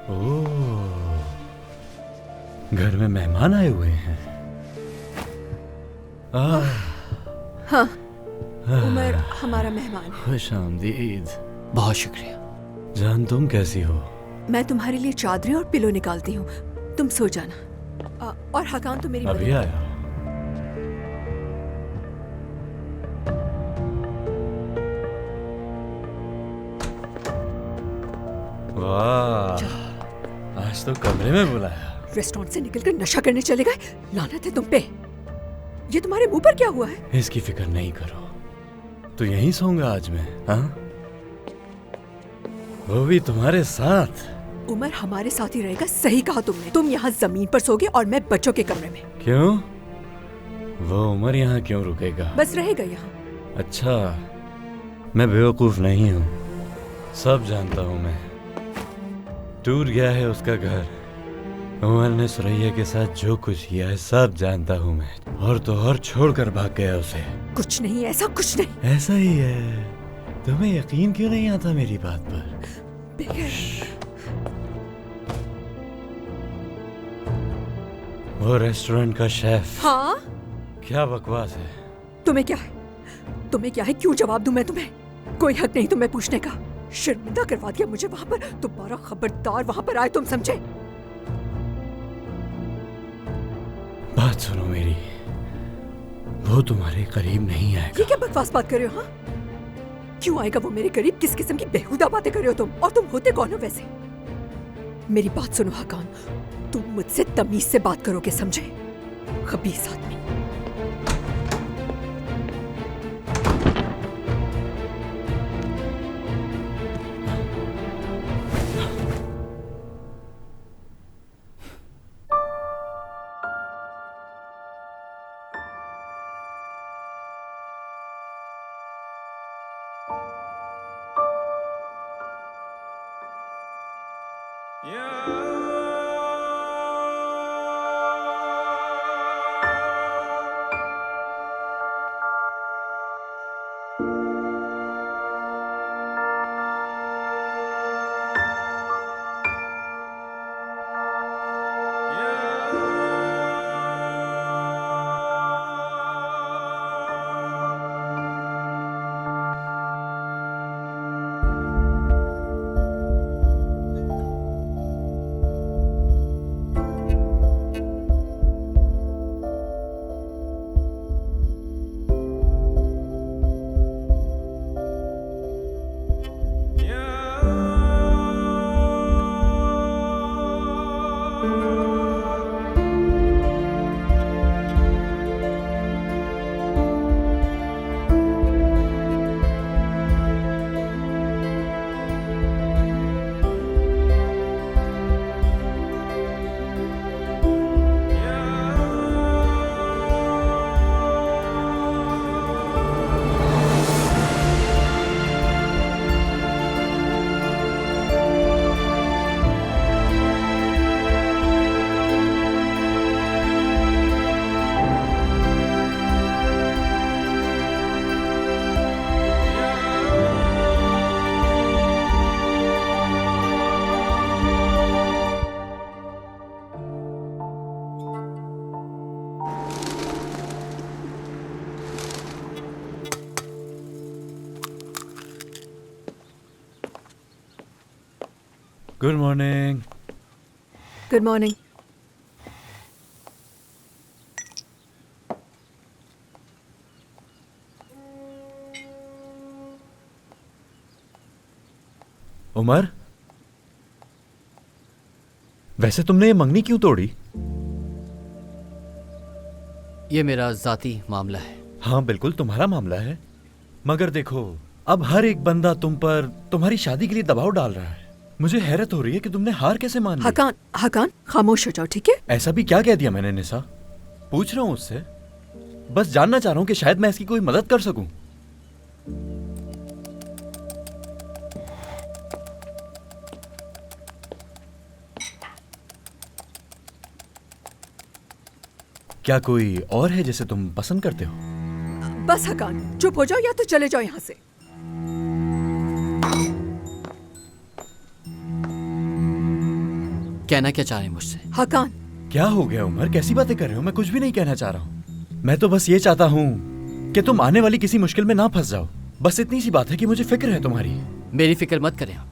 ओह, घर में मेहमान आए हुए हैं। हाँ, उमर हमारा मेहमान है। खुश आमदीद। बहुत शुक्रिया। जान, तुम कैसी हो? मैं तुम्हारे लिए चादरें और पिलो निकालती हूँ, तुम सो जाना। और हकान तो मेरी अभी आया। वाह, आज तो कमरे में बुलाया। रेस्टोरेंट से निकलकर नशा करने चले गए। लानत है तुम पे। ये तुम्हारे मुंह पर क्या हुआ है? इसकी फिक्र नहीं करो, तो यहीं सोऊंगा आज मैं। हाँ, वो भी तुम्हारे साथ। उमर हमारे साथ ही रहेगा। सही कहा तुमने। तुम यहाँ जमीन पर सोगे और मैं बच्चों के कमरे में। क्यों? वो उमर यहाँ क्यों रुकेगा? बस रहेगा यहाँ। अच्छा, मैं बेवकूफ नहीं हूँ, सब जानता हूँ मैं। टूट गया है उसका घर। उमर ने सुरैया के साथ जो कुछ किया है सब जानता हूँ मैं। और तो और छोड़कर भाग गया उसे। कुछ नहीं, ऐसा कुछ नहीं। ऐसा ही है। तुम्हें यकीन क्यों नहीं आता मेरी बात पर? वो रेस्टोरेंट का शेफ। हाँ, क्या बकवास है। तुम्हें क्या है? तुम्हें क्या है? क्यों जवाब दूं मैं तुम्हें? कोई हक नहीं तुम्हें पूछने का। शर्मिंदा करवा दिया मुझे वहां पर। दोबारा खबरदार वहां पर आए, तुम समझे? बात सुनो मेरी, वो तुम्हारे करीब नहीं आएगा। ये क्या बकवास बात कर रहे हो? हाँ, क्यों आएगा वो मेरे करीब? किस किस्म की बेहुदा बातें कर रहे हो तुम? और तुम होते कौन हो वैसे? मेरी बात सुनो हकान, तुम मुझसे तमीज से बात करोगे, समझे? खबीस आदमी। Good morning. Good morning. Umar, वैसे तुमने ये मंगनी क्यों तोड़ी? ये मेरा जाती मामला है। हाँ बिल्कुल तुम्हारा मामला है, मगर देखो अब हर एक बंदा तुम पर तुम्हारी शादी के लिए दबाव डाल रहा है। मुझे हैरत हो रही है कि तुमने हार कैसे मान ली। हकान, हकान खामोश हो जाओ, ठीक है? ऐसा भी क्या कह दिया मैंने निसा? पूछ रहा हूँ उससे, बस जानना चाह रहा हूँ कि शायद मैं इसकी कोई मदद कर सकूं। क्या कोई और है जिसे तुम पसंद करते हो? बस हकान, चुप हो जाओ या तो चले जाओ यहाँ से। कहना क्या चाह रहे हैं मुझसे? हकान, क्या हो गया उमर, कैसी बातें कर रहे हो? मैं कुछ भी नहीं कहना चाह रहा हूँ। मैं तो बस ये चाहता हूँ कि तुम आने वाली किसी मुश्किल में ना फंस जाओ। बस इतनी सी बात है कि मुझे फिक्र है तुम्हारी। मेरी फिक्र मत करें आप,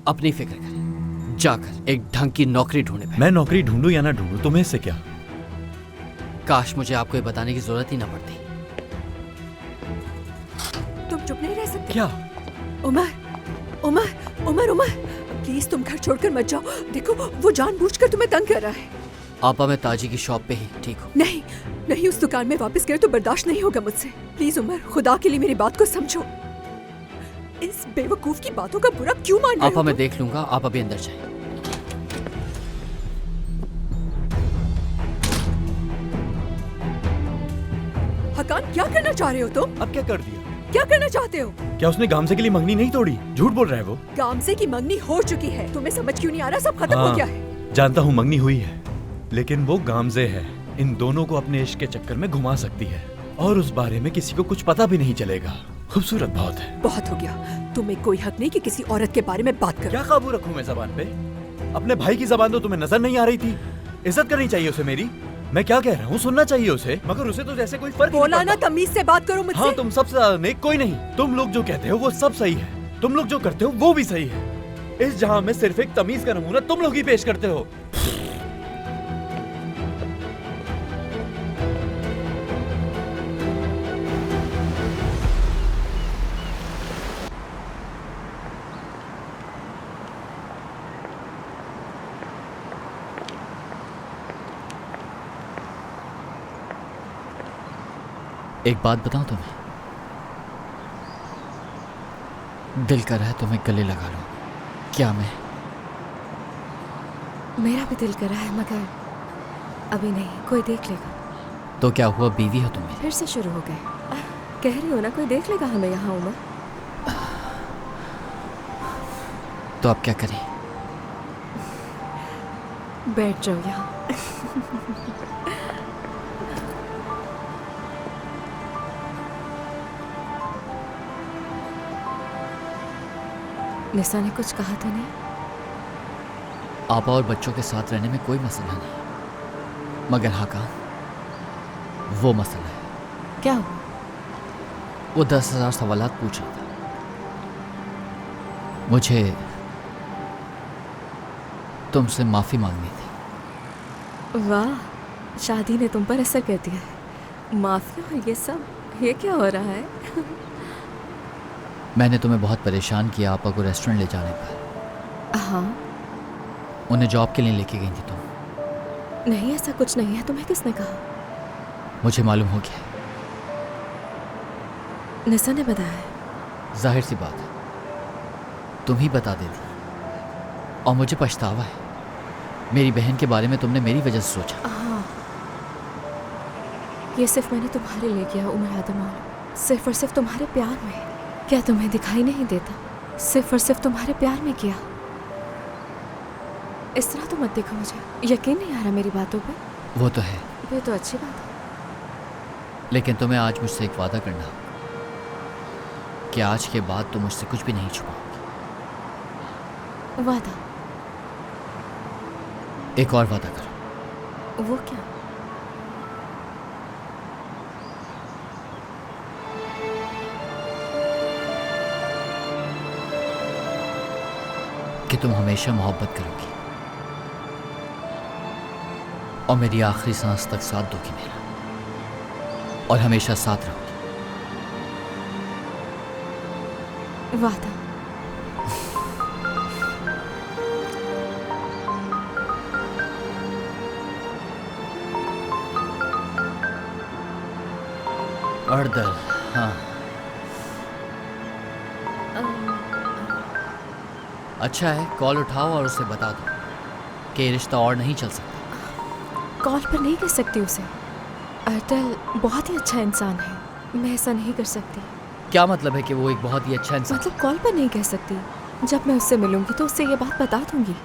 अपनी फिक्र करें। जाकर एक ढंग की नौकरी ढूंढे। मैं नौकरी ढूंढूं या ना ढूंढूं, तुम्हें इससे क्या? काश मुझे आपको ये बताने की जरूरत ही ना पड़ती। तुम चुप नहीं रह सकते? क्या? उमर, उमर, उमर, उमर, प्लीज तुम घर छोड़कर मत जाओ। देखो वो जानबूझकर तुम्हें तंग कर रहा है। आपा मैं ताजी की शॉप पे ही ठीक हूँ। नहीं नहीं, उस दुकान में वापस गए तो बर्दाश्त नहीं होगा मुझसे। प्लीज उमर, खुदा के लिए मेरी बात को समझो। इस बेवकूफ की बातों का बुरा क्यों मान रहे हो? आपा मैं देख लूंगा, आप अभी अंदर जाएं। हकान, क्या करना चाह रहे हो तुम? अब क्या कर दिया? क्या करना चाहते हो? क्या उसने गामसे के लिए मंगनी नहीं तोड़ी? झूठ बोल रहा है वो। गामसे की मंगनी हो चुकी है। तुम्हें समझ क्यों नहीं आ रहा? सब खत्म हो गया है। जानता हूँ मंगनी हुई है, लेकिन वो गामजे है। इन दोनों को अपने इश्क के चक्कर में घुमा सकती है और उस बारे में किसी को कुछ पता भी नहीं चलेगा। खूबसूरत बहुत है। बहुत हो गया। तुम्हें कोई हक नहीं कि किसी औरत के बारे में बात करो। क्या काबू रखूं मैं जबान पे? अपने भाई की जबान तो तुम्हें नजर नहीं आ रही थी। इज्जत करनी चाहिए उसे मेरी। मैं क्या कह रहा हूँ सुनना चाहिए उसे, मगर उसे तो जैसे कोई फर्क ही बोला नहीं ना, पड़ता। तमीज से बात करो मुझसे। हाँ, तुम सबसे ज्यादा नेक कोई नहीं। तुम लोग जो कहते हो वो सब सही है, तुम लोग जो करते हो वो भी सही है। इस जहां में सिर्फ एक तमीज का नमूना तुम लोग ही पेश करते हो। एक बात बताऊं तुम्हें, दिल कर रहा है तुम्हें गले लगा लूं। क्या मैं? मेरा भी दिल कर रहा है, मगर अभी नहीं, कोई देख लेगा। तो क्या हुआ, बीवी हो तुम मेरी? फिर से शुरू हो गए। कह रही हो ना कोई देख लेगा हमें यहाँ। उमर, तो अब क्या करें? बैठ जाओ यहाँ। निशा ने कुछ कहा तो नहीं? आपा और बच्चों के साथ रहने में कोई मसला नहीं, मगर हकान, वो मसला है। क्या हुआ? वो 10,000 सवालात पूछ रहा था। मुझे तुमसे माफी मांगनी थी। वाह, शादी ने तुम पर असर कर दिया है। माफी और ये सब, ये क्या हो रहा है? मैंने तुम्हें बहुत परेशान किया आपा को रेस्टोरेंट ले जाने पर। हाँ। उन्हें जॉब के लिए लेके गई थी तुम। नहीं, ऐसा कुछ नहीं है। तुम्हें किसने कहा? मुझे मालूम हो गया। निशा ने बताया है? जाहिर सी बात है, तुम ही बता देती। और मुझे पछतावा है, मेरी बहन के बारे में तुमने मेरी वजह से सोचा। हाँ, ये सिर्फ मैंने तुम्हारे लिए किया उमर आदम, सिर्फ और सिर्फ तुम्हारे प्यार में। क्या तुम्हें दिखाई नहीं देता? सिर्फ और सिर्फ तुम्हारे प्यार में किया। इस तरह तो मत देखो, मुझे यकीन नहीं आ रहा मेरी बातों पे। वो तो है, ये तो अच्छी बात है। लेकिन तुम्हें आज मुझसे एक वादा करना होगा कि आज के बाद तुम मुझसे कुछ भी नहीं छुपाओगी। वादा? एक और वादा करो। वो क्या? कि तुम हमेशा मोहब्बत करोगी और मेरी आखिरी सांस तक साथ दोगी मेरा, और हमेशा साथ रहोगी। वादा? अर्दल, हाँ। अच्छा है, कॉल उठाओ और उसे बता दो कि ये रिश्ता और नहीं चल सकता। कॉल पर नहीं कह सकती उसे। अर्दल बहुत ही अच्छा इंसान है, मैं ऐसा नहीं कर सकती। क्या मतलब है कि वो एक बहुत ही अच्छा इंसान? मतलब कॉल पर नहीं कह सकती। जब मैं उससे मिलूंगी तो उससे ये बात बता दूंगी।